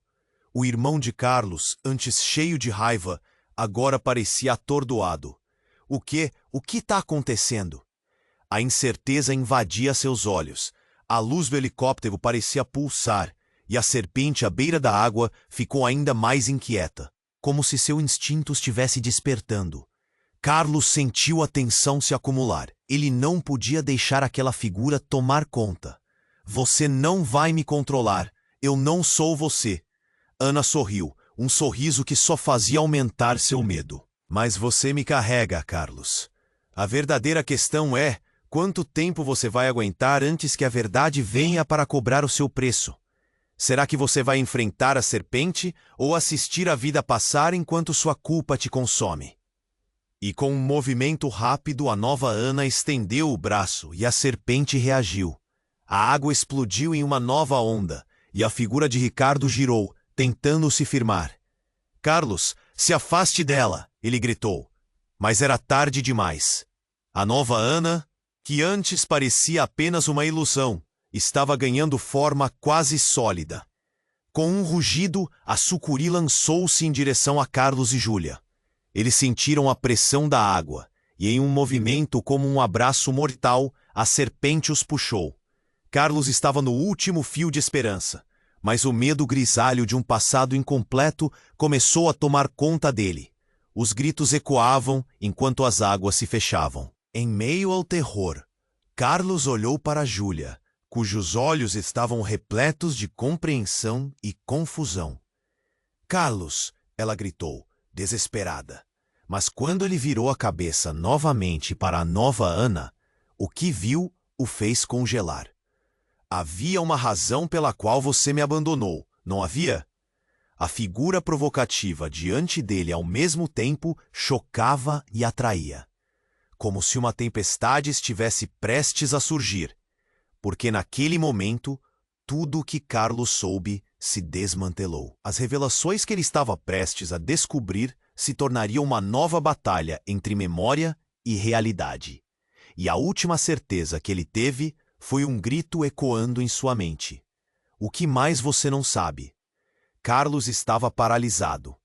O irmão de Carlos, antes cheio de raiva, agora parecia atordoado. O que está acontecendo?" A incerteza invadia seus olhos. A luz do helicóptero parecia pulsar, e a serpente à beira da água ficou ainda mais inquieta, como se seu instinto estivesse despertando. Carlos sentiu a tensão se acumular. Ele não podia deixar aquela figura tomar conta. "Você não vai me controlar. Eu não sou você." Ana sorriu, um sorriso que só fazia aumentar seu medo. "Mas você me carrega, Carlos. A verdadeira questão é, quanto tempo você vai aguentar antes que a verdade venha para cobrar o seu preço? Será que você vai enfrentar a serpente ou assistir a vida passar enquanto sua culpa te consome?" E com um movimento rápido, a nova Ana estendeu o braço e a serpente reagiu. A água explodiu em uma nova onda, e a figura de Ricardo girou, tentando se firmar. "Carlos, se afaste dela!" ele gritou. Mas era tarde demais. A nova Ana, que antes parecia apenas uma ilusão, estava ganhando forma quase sólida. Com um rugido, a sucuri lançou-se em direção a Carlos e Júlia. Eles sentiram a pressão da água, e em um movimento como um abraço mortal, a serpente os puxou. Carlos estava no último fio de esperança, mas o medo grisalho de um passado incompleto começou a tomar conta dele. Os gritos ecoavam enquanto as águas se fechavam. Em meio ao terror, Carlos olhou para Júlia, cujos olhos estavam repletos de compreensão e confusão. "Carlos!" ela gritou, desesperada. Mas quando ele virou a cabeça novamente para a nova Ana, o que viu o fez congelar. "Havia uma razão pela qual você me abandonou, não havia?" A figura provocativa diante dele ao mesmo tempo chocava e atraía, como se uma tempestade estivesse prestes a surgir, porque naquele momento tudo o que Carlos soube se desmantelou. As revelações que ele estava prestes a descobrir se tornariam uma nova batalha entre memória e realidade. E a última certeza que ele teve foi um grito ecoando em sua mente. "O que mais você não sabe?" Carlos estava paralisado.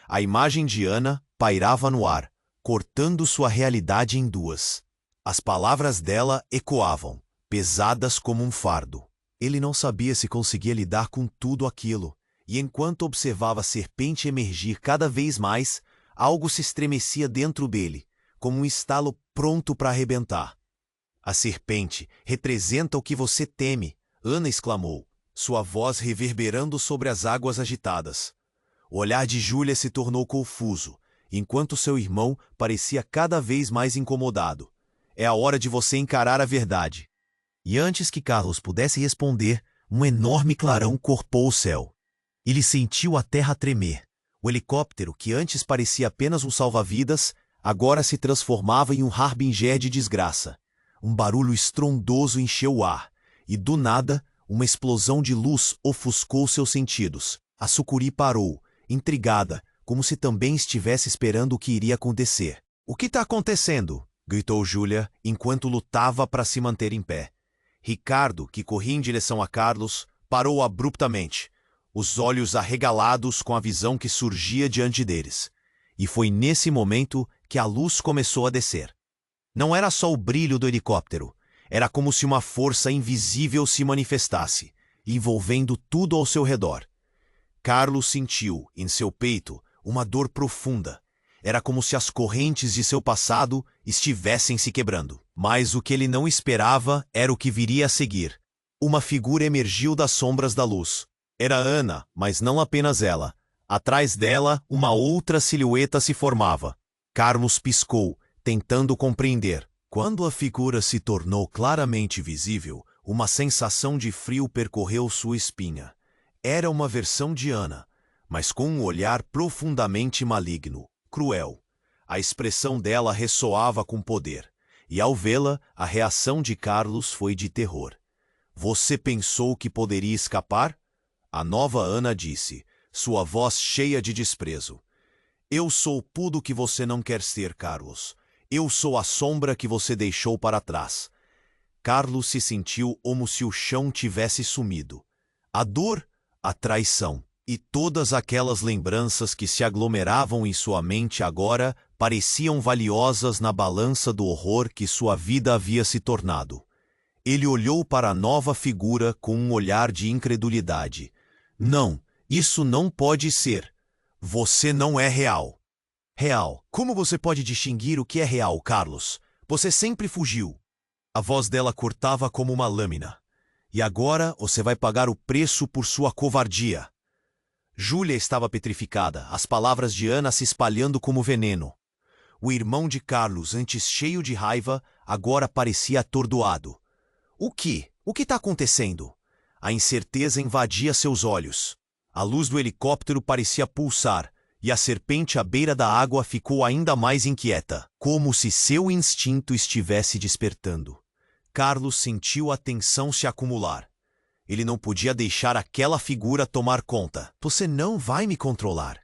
A imagem de Ana pairava no ar, cortando sua realidade em duas. As palavras dela ecoavam, pesadas como um fardo. Ele não sabia se conseguia lidar com tudo aquilo, e enquanto observava a serpente emergir cada vez mais, algo se estremecia dentro dele, como um estalo pronto para arrebentar. "A serpente representa o que você teme", Ana exclamou, sua voz reverberando sobre as águas agitadas. O olhar de Júlia se tornou confuso, enquanto seu irmão parecia cada vez mais incomodado. "É a hora de você encarar a verdade." E antes que Carlos pudesse responder, um enorme clarão corpou o céu. Ele sentiu a terra tremer. O helicóptero, que antes parecia apenas um salva-vidas, agora se transformava em um harbinger de desgraça. Um barulho estrondoso encheu o ar, e do nada, uma explosão de luz ofuscou seus sentidos. A sucuri parou, intrigada, como se também estivesse esperando o que iria acontecer. "O que está acontecendo?" gritou Júlia, enquanto lutava para se manter em pé. Ricardo, que corria em direção a Carlos, parou abruptamente, os olhos arregalados com a visão que surgia diante deles. E foi nesse momento que a luz começou a descer. Não era só o brilho do helicóptero, era como se uma força invisível se manifestasse, envolvendo tudo ao seu redor. Carlos sentiu, em seu peito, uma dor profunda. Era como se as correntes de seu passado estivessem se quebrando. Mas o que ele não esperava era o que viria a seguir. Uma figura emergiu das sombras da luz. Era Ana, mas não apenas ela. Atrás dela, uma outra silhueta se formava. Carlos piscou, tentando compreender. Quando a figura se tornou claramente visível, uma sensação de frio percorreu sua espinha. Era uma versão de Ana, mas com um olhar profundamente maligno, cruel. A expressão dela ressoava com poder, e ao vê-la, a reação de Carlos foi de terror. "Você pensou que poderia escapar?" A nova Ana disse, sua voz cheia de desprezo. "Eu sou tudo o que você não quer ser, Carlos. Eu sou a sombra que você deixou para trás." Carlos se sentiu como se o chão tivesse sumido. A dor, a traição e todas aquelas lembranças que se aglomeravam em sua mente agora pareciam valiosas na balança do horror que sua vida havia se tornado. Ele olhou para a nova figura com um olhar de incredulidade. "Não, isso não pode ser. Você não é real." "Real? Como você pode distinguir o que é real, Carlos? Você sempre fugiu." A voz dela cortava como uma lâmina. "E agora você vai pagar o preço por sua covardia." Júlia estava petrificada, as palavras de Ana se espalhando como veneno. O irmão de Carlos, antes cheio de raiva, agora parecia atordoado. O que está acontecendo?" A incerteza invadia seus olhos. A luz do helicóptero parecia pulsar, e a serpente à beira da água ficou ainda mais inquieta, como se seu instinto estivesse despertando. Carlos sentiu a tensão se acumular. Ele não podia deixar aquela figura tomar conta. "Você não vai me controlar."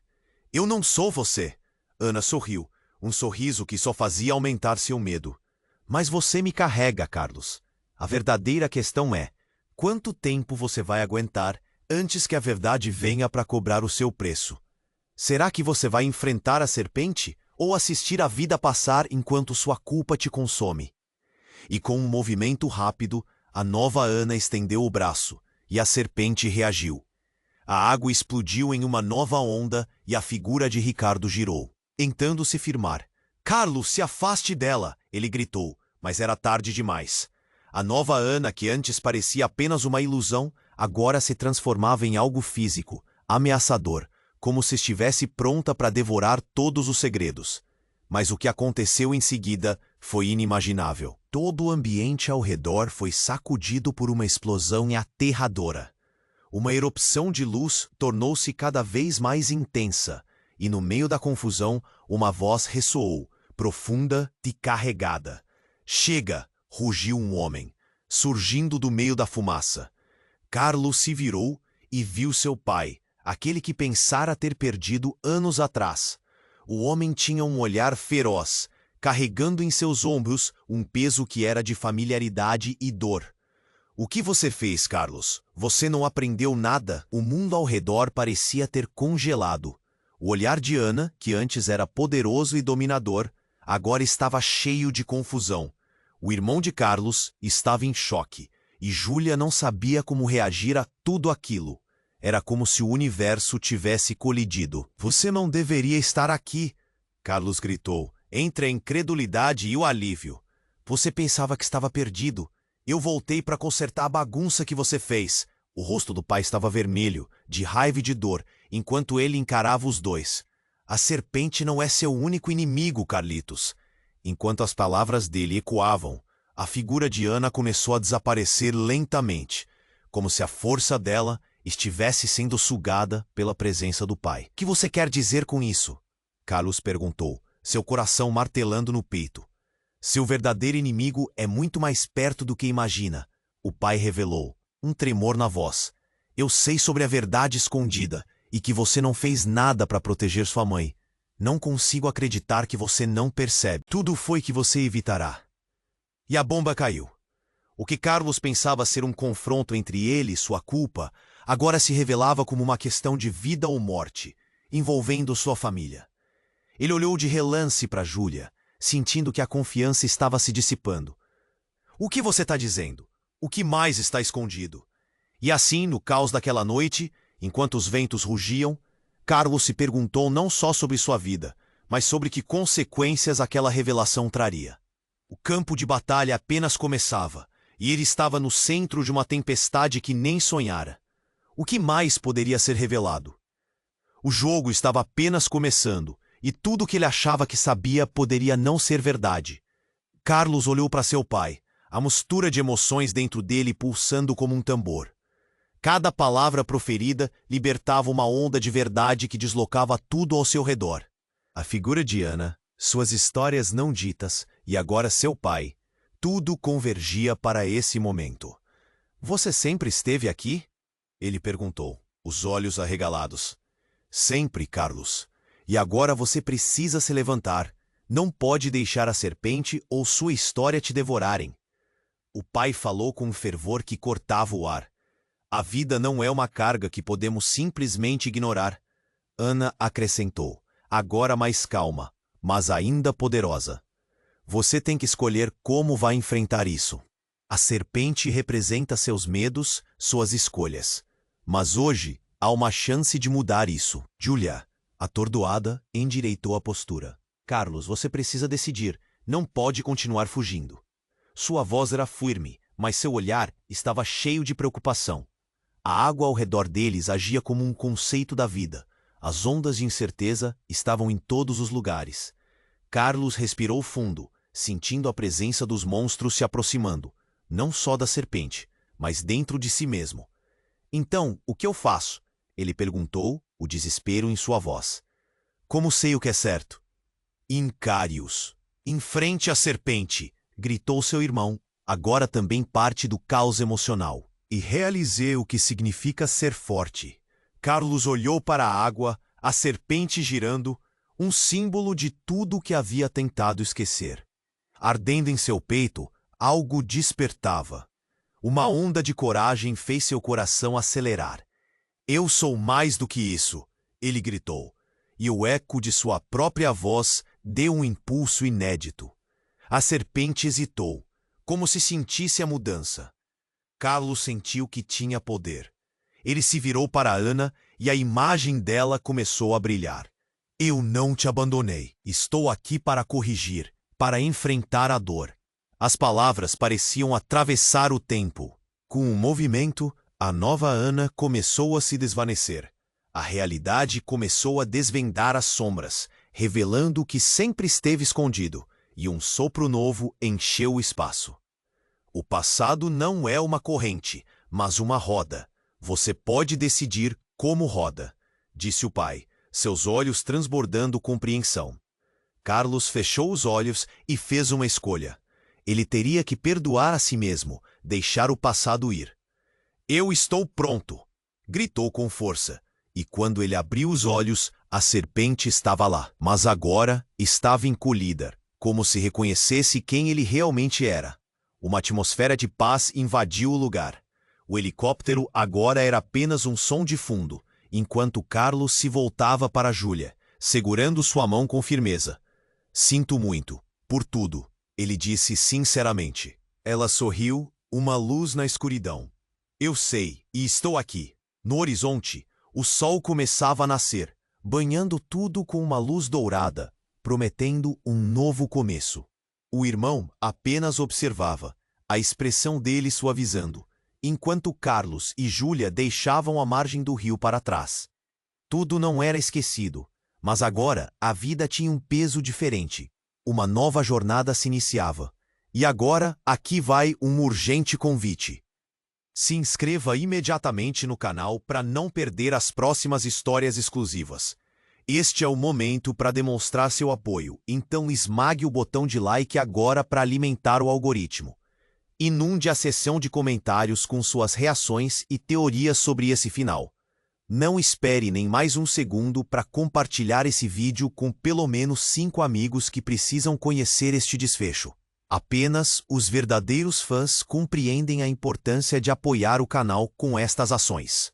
"Eu não sou você." Ana sorriu, um sorriso que só fazia aumentar seu medo. "Mas você me carrega, Carlos. A verdadeira questão é, quanto tempo você vai aguentar antes que a verdade venha para cobrar o seu preço. Será que você vai enfrentar a serpente ou assistir a vida passar enquanto sua culpa te consome? E com um movimento rápido, a nova Ana estendeu o braço, e a serpente reagiu. A água explodiu em uma nova onda e a figura de Ricardo girou, tentando se firmar. "Carlos, se afaste dela!" ele gritou, mas era tarde demais. A nova Ana, que antes parecia apenas uma ilusão, agora se transformava em algo físico, ameaçador, como se estivesse pronta para devorar todos os segredos. Mas o que aconteceu em seguida foi inimaginável. Todo o ambiente ao redor foi sacudido por uma explosão aterradora. Uma erupção de luz tornou-se cada vez mais intensa, e no meio da confusão, uma voz ressoou, profunda e carregada. "Chega!" rugiu um homem, surgindo do meio da fumaça. Carlos se virou e viu seu pai, aquele que pensara ter perdido anos atrás. O homem tinha um olhar feroz, carregando em seus ombros um peso que era de familiaridade e dor. "O que você fez, Carlos? Você não aprendeu nada?" O mundo ao redor parecia ter congelado. O olhar de Ana, que antes era poderoso e dominador, agora estava cheio de confusão. O irmão de Carlos estava em choque, e Júlia não sabia como reagir a tudo aquilo. Era como se o universo tivesse colidido. "Você não deveria estar aqui!" Carlos gritou, entre a incredulidade e o alívio. "Você pensava que estava perdido. Eu voltei para consertar a bagunça que você fez." O rosto do pai estava vermelho, de raiva e de dor, enquanto ele encarava os dois. "A serpente não é seu único inimigo, Carlitos." Enquanto as palavras dele ecoavam, a figura de Ana começou a desaparecer lentamente, como se a força dela estivesse sendo sugada pela presença do pai. "O que você quer dizer com isso?" Carlos perguntou, seu coração martelando no peito. "Seu verdadeiro inimigo é muito mais perto do que imagina," o pai revelou, um tremor na voz. "Eu sei sobre a verdade escondida e que você não fez nada para proteger sua mãe. Não consigo acreditar que você não percebe. Tudo foi que você evitará." E a bomba caiu. O que Carlos pensava ser um confronto entre ele e sua culpa, agora se revelava como uma questão de vida ou morte, envolvendo sua família. Ele olhou de relance para Júlia, sentindo que a confiança estava se dissipando. "O que você está dizendo? O que mais está escondido?" E assim, no caos daquela noite, enquanto os ventos rugiam, Carlos se perguntou não só sobre sua vida, mas sobre que consequências aquela revelação traria. O campo de batalha apenas começava, e ele estava no centro de uma tempestade que nem sonhara. O que mais poderia ser revelado? O jogo estava apenas começando, e tudo o que ele achava que sabia poderia não ser verdade. Carlos olhou para seu pai, a mistura de emoções dentro dele pulsando como um tambor. Cada palavra proferida libertava uma onda de verdade que deslocava tudo ao seu redor. A figura de Ana, suas histórias não ditas e agora seu pai, tudo convergia para esse momento. "Você sempre esteve aqui?" ele perguntou, os olhos arregalados. "Sempre, Carlos. E agora você precisa se levantar. Não pode deixar a serpente ou sua história te devorarem." O pai falou com um fervor que cortava o ar. "A vida não é uma carga que podemos simplesmente ignorar." Ana acrescentou, agora mais calma, mas ainda poderosa. "Você tem que escolher como vai enfrentar isso. A serpente representa seus medos, suas escolhas. Mas hoje há uma chance de mudar isso." Júlia, atordoada, endireitou a postura. "Carlos, você precisa decidir. Não pode continuar fugindo." Sua voz era firme, mas seu olhar estava cheio de preocupação. A água ao redor deles agia como um conceito da vida. As ondas de incerteza estavam em todos os lugares. Carlos respirou fundo, sentindo a presença dos monstros se aproximando, não só da serpente, mas dentro de si mesmo. "Então, o que eu faço?" ele perguntou, o desespero em sua voz. "Como sei o que é certo?" "Encare-os. Enfrente a serpente!" gritou seu irmão, agora também parte do caos emocional. "E realizei o que significa ser forte." Carlos olhou para a água, a serpente girando, um símbolo de tudo o que havia tentado esquecer. Ardendo em seu peito, algo despertava. Uma onda de coragem fez seu coração acelerar. Eu sou mais do que isso, ele gritou, e o eco de sua própria voz deu um impulso inédito. A serpente hesitou, como se sentisse a mudança. Carlos sentiu que tinha poder. Ele se virou para Ana e a imagem dela começou a brilhar. Eu não te abandonei. Estou aqui para corrigir, para enfrentar a dor. As palavras pareciam atravessar o tempo. Com um movimento, a nova Ana começou a se desvanecer. A realidade começou a desvendar as sombras, revelando o que sempre esteve escondido, e um sopro novo encheu o espaço. O passado não é uma corrente, mas uma roda. Você pode decidir como roda, disse o pai, seus olhos transbordando compreensão. Carlos fechou os olhos e fez uma escolha. Ele teria que perdoar a si mesmo, deixar o passado ir. Eu estou pronto, gritou com força, e quando ele abriu os olhos, a serpente estava lá, mas agora estava encolhida, como se reconhecesse quem ele realmente era. Uma atmosfera de paz invadiu o lugar. O helicóptero agora era apenas um som de fundo, enquanto Carlos se voltava para Júlia, segurando sua mão com firmeza. Sinto muito, por tudo, ele disse sinceramente. Ela sorriu, uma luz na escuridão. Eu sei, e estou aqui. No horizonte, o sol começava a nascer, banhando tudo com uma luz dourada, prometendo um novo começo. O irmão apenas observava, a expressão dele suavizando, enquanto Carlos e Júlia deixavam a margem do rio para trás. Tudo não era esquecido, mas agora a vida tinha um peso diferente. Uma nova jornada se iniciava. E agora, aqui vai um urgente convite. Se inscreva imediatamente no canal para não perder as próximas histórias exclusivas. Este é o momento para demonstrar seu apoio, então esmague o botão de like agora para alimentar o algoritmo. Inunde a seção de comentários com suas reações e teorias sobre esse final. Não espere nem mais um segundo para compartilhar esse vídeo com pelo menos 5 amigos que precisam conhecer este desfecho. Apenas os verdadeiros fãs compreendem a importância de apoiar o canal com estas ações.